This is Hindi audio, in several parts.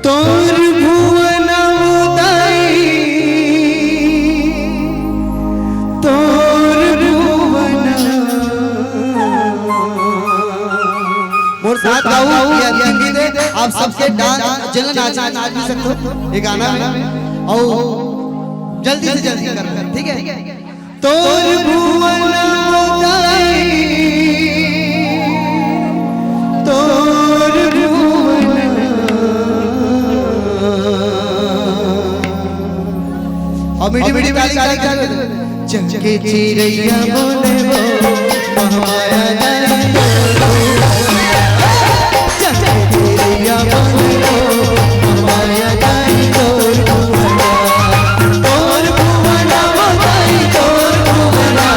तोर भुवन उदाई, तोर भुवन। और साथ गाऊं आप सबके डांस चलन नाच भी सकते हो ये गाना में, और जल्दी से जल्दी कर, ठीक है। तोर भुवन उदाई, तोर भुवन। और मीठी मीठी ताली चमके चिड़ैया बोले वो महामाया नहीं, चमके चिड़ैया बोले वो महामाया नहीं। तोर भुवना, तोर भुवना बताई, तोर भुवना,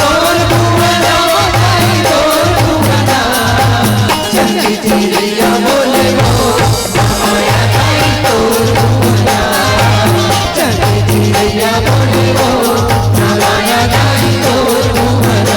तोर भुवना बताई, तोर भुवना। चमके चिड़ैया बोले वो महामाया नहीं, तोर भुवना। चमके चिड़ैया बोले वो महामाया नहीं, तोर भुवना।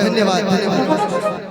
धन्यवाद।